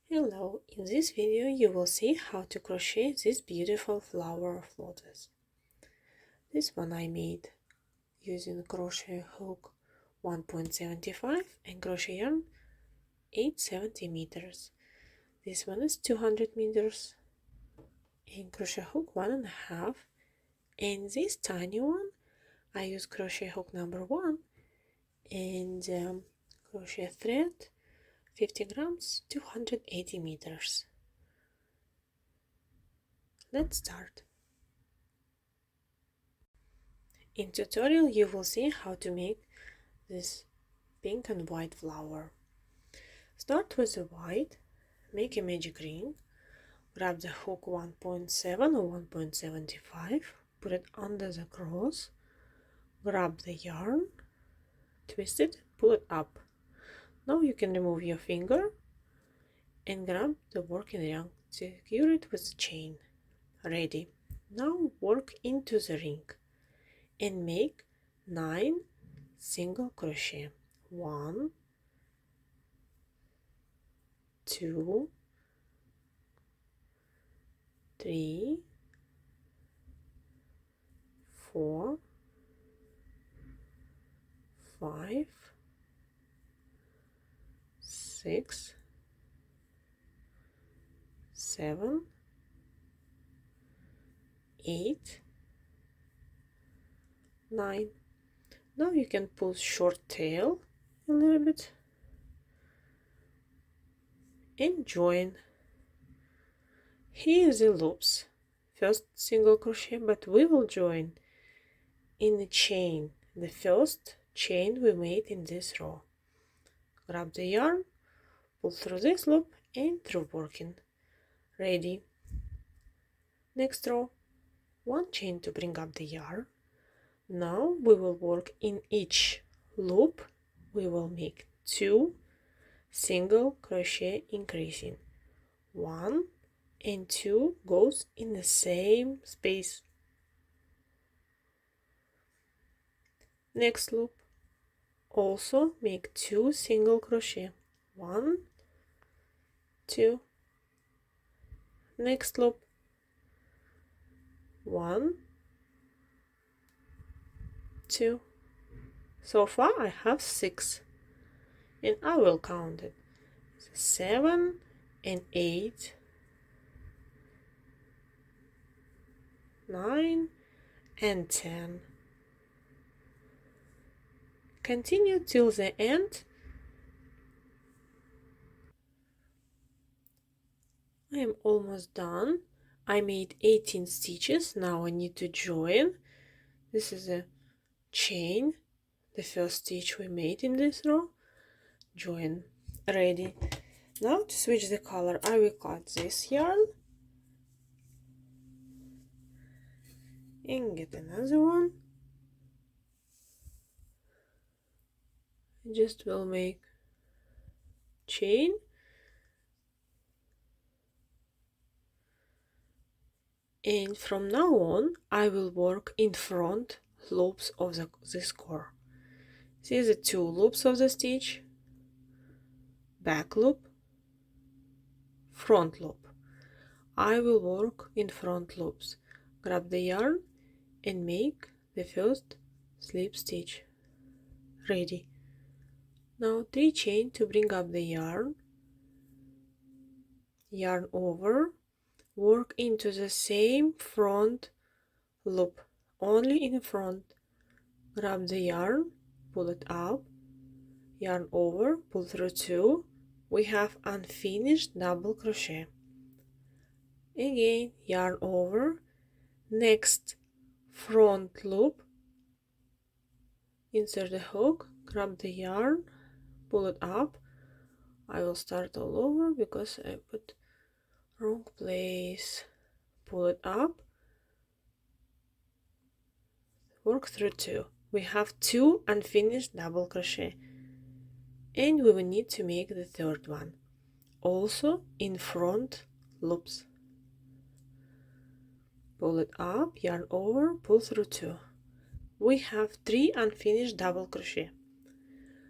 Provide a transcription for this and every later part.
Hello, in this video you will see how to crochet this beautiful flower of lotus. This one I made using crochet hook 1.75 and crochet yarn 870 meters. This one is 200 meters and crochet hook 1.5, and this tiny one I use crochet hook number 1 and crochet thread 50 grams 280 meters. Let's start. In tutorial you will see how to make this pink and white flower. Start with the white, make a magic ring, grab the hook 1.7 or 1.75, put it under the cross, grab the yarn, twist it, pull it up. Now you can remove your finger and grab the working ring, secure it with the chain. Ready. Now work into the ring and make 9 single crochet. 1, 2, 3, 4, 5, 6, 7, 8, 9. Now you can pull short tail a little bit and join. Here is the loops. First single crochet, but we will join in the chain, the first chain we made in this row. Grab the yarn, pull through this loop and through working. Ready. Next row, 1 chain to bring up the yarn. Now we will work in each loop. We will make 2 single crochet increasing. 1 and 2 goes in the same space. Next loop, also make 2 single crochet. 1, 2. Next loop, 1, 2. So far I have 6 and I will count it. 7 and 8, 9 and 10. Continue till the end. I am almost done. I made 18 stitches. Now I need to join. This is a chain, the first stitch we made in this row. Join. Ready. Now to switch the color, I will cut this yarn and get another one. Just will make chain and from now on I will work in front loops of this core. See the 2 loops of the stitch, back loop, front loop. I will work in front loops. Grab the yarn and make the first slip stitch. Ready. Now 3 chain to bring up the yarn, yarn over, work into the same front loop, only in front. Grab the yarn, pull it up, yarn over, pull through 2. We have unfinished double crochet. Again, yarn over, next front loop, insert the hook, grab the yarn, pull it up. I will start all over because I put wrong place. Pull it up, work through 2. We have 2 unfinished double crochet and we will need to make the third one also in front loops. Pull it up, yarn over, pull through 2. We have 3 unfinished double crochet.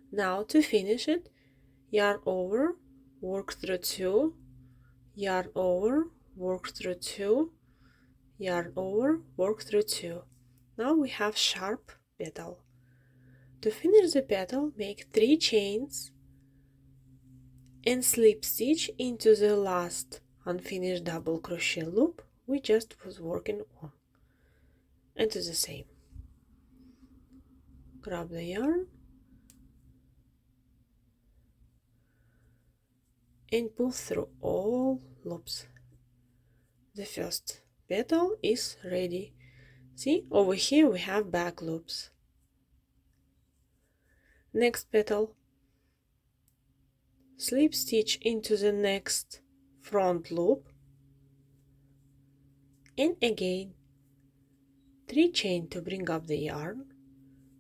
Now to finish it, yarn over, work through 2, yarn over, work through 2, yarn over, work through 2. Now we have sharp petal. To finish the petal, make 3 chains and slip stitch into the last unfinished double crochet loop we just was working on, and do the same. Grab the yarn and pull through all loops. The first petal is ready. See, over here we have back loops. Next petal, slip stitch into the next front loop, and again 3 chain to bring up the yarn,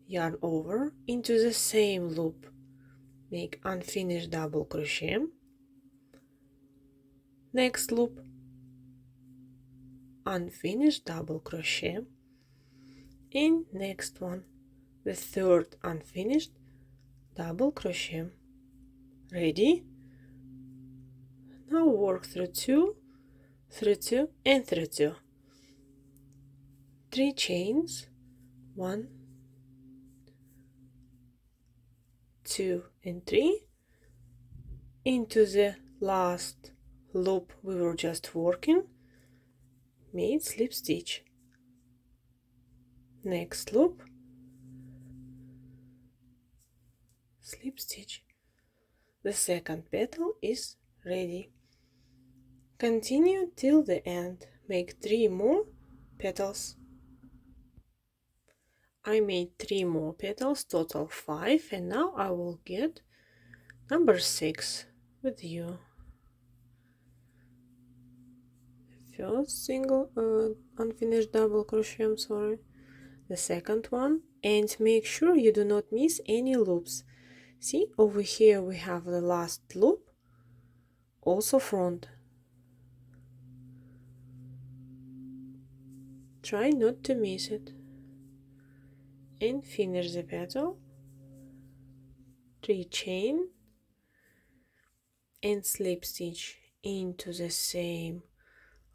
yarn over into the same loop, make unfinished double crochet, next loop, unfinished double crochet, and next one, the third unfinished double crochet. Ready? Now work through 2, through 2, and through 2. 3 chains, 1, 2, and 3 into the last loop we were just working, made slip stitch. Next loop, slip stitch. The second petal is ready. Continue till the end. Make 3 more petals. I made 3 more petals, total 5, and now I will get number 6 with you. First single unfinished double crochet, I'm sorry. The second one, and make sure you do not miss any loops. See, over here we have the last loop, also front. Try not to miss it. And finish the petal, 3 chain, and slip stitch into the same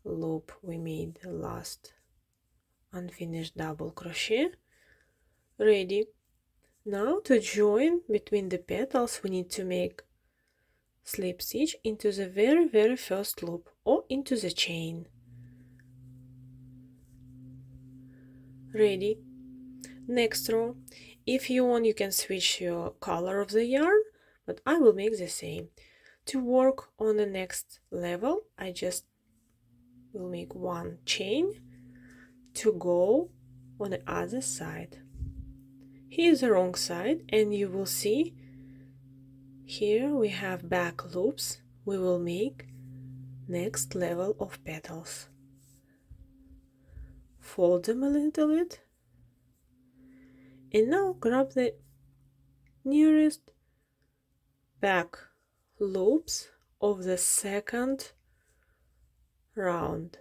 loop we made the last unfinished double crochet. Ready. Now to join between the petals we need to make slip stitch into the very first loop or into the chain. Ready. Next row, if you want you can switch your color of the yarn, but I will make the same. To work on the next level I just will make 1 chain to go on the other side. Here's the wrong side, and you will see here we have back loops. We will make next level of petals. Fold them a little bit, and now grab the nearest back loops of the second round.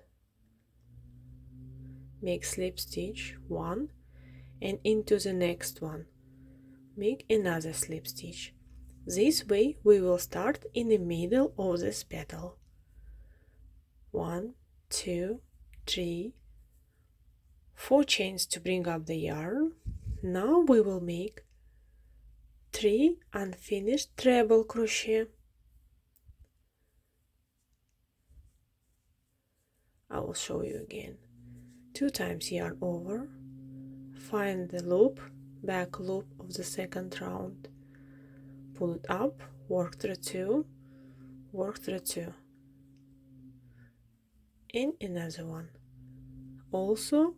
Make slip stitch 1 and into the next one make another slip stitch. This way we will start in the middle of this petal. 1, 2, 3, 4 chains to bring up the yarn. Now we will make 3 unfinished treble crochet. I will show you again. 2 times yarn over, find the loop, back loop of the second round, pull it up, work through 2, work through 2, and another one, also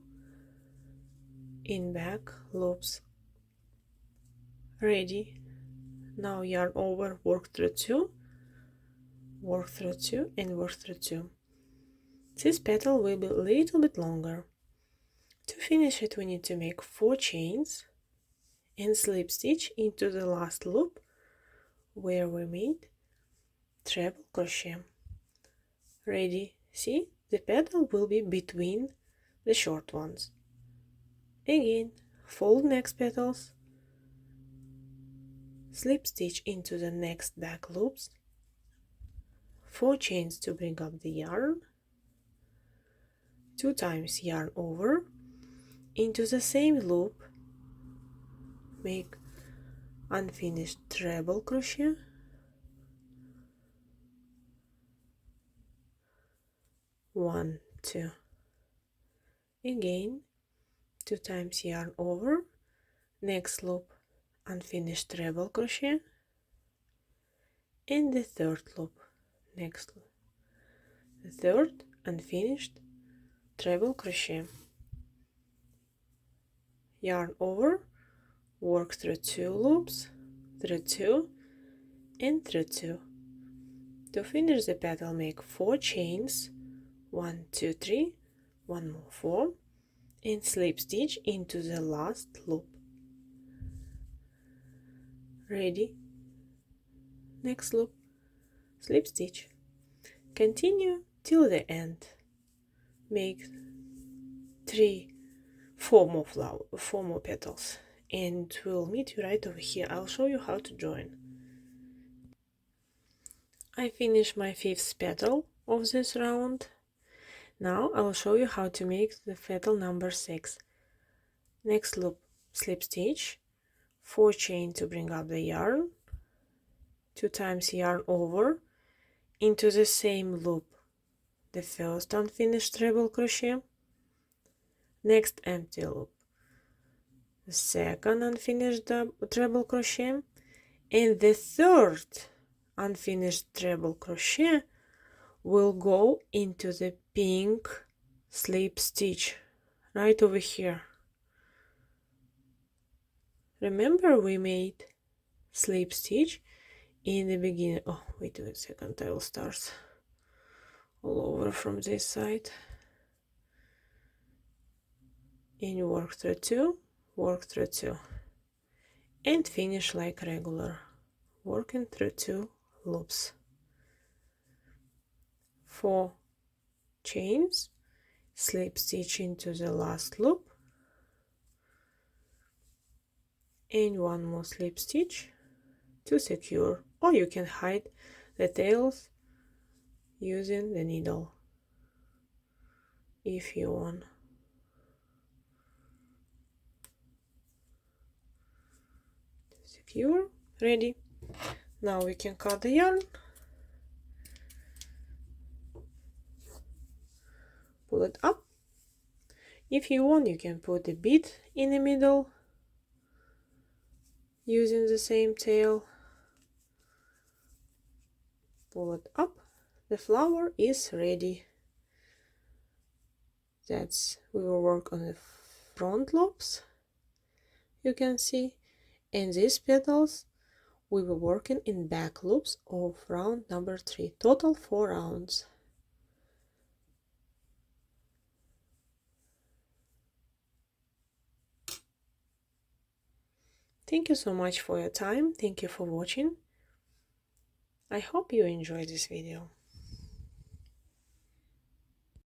in back loops. Ready. Now yarn over, work through 2, work through 2, and work through 2. This petal will be a little bit longer. To finish it we need to make 4 chains and slip stitch into the last loop where we made treble crochet. Ready. See, the petal will be between the short ones. Again, fold next petals, slip stitch into the next back loops, 4 chains to bring up the yarn, 2 times yarn over, into the same loop make unfinished treble crochet, 1, 2, again 2 times yarn over, next loop unfinished treble crochet, and the third loop, next loop, the third unfinished treble crochet, yarn over, work through 2 loops, through 2 and through 2. To finish the petal, make 4 chains, 1, 2, 3, 1 more 4, and slip stitch into the last loop. Ready? Next loop, slip stitch. Continue till the end. Make 4 more petals, and we'll meet you right over here. I'll show you how to join. I finished my 5th petal of this round. Now I'll show you how to make the petal number 6. Next loop, slip stitch, 4 chain to bring up the yarn, 2 times yarn over, into the same loop, the first unfinished treble crochet, next empty loop, the second unfinished treble crochet, and the third unfinished treble crochet will go into the pink slip stitch right over here. Remember, we made slip stitch in the beginning. Oh, wait a second, I will start all over from this side, and work through 2, work through 2, and finish like regular, working through 2 loops. 4 chains, slip stitch into the last loop, and 1 more slip stitch to secure, or you can hide the tails using the needle if you want. Secure, ready. Now we can cut the yarn, pull it up. If you want, you can put a bead in the middle using the same tail. Pull it up. The flower is ready. We will work on the front loops, you can see, and these petals we were working in back loops of round number 3, total 4 rounds. Thank you so much for your time. Thank you for watching. I hope you enjoyed this video.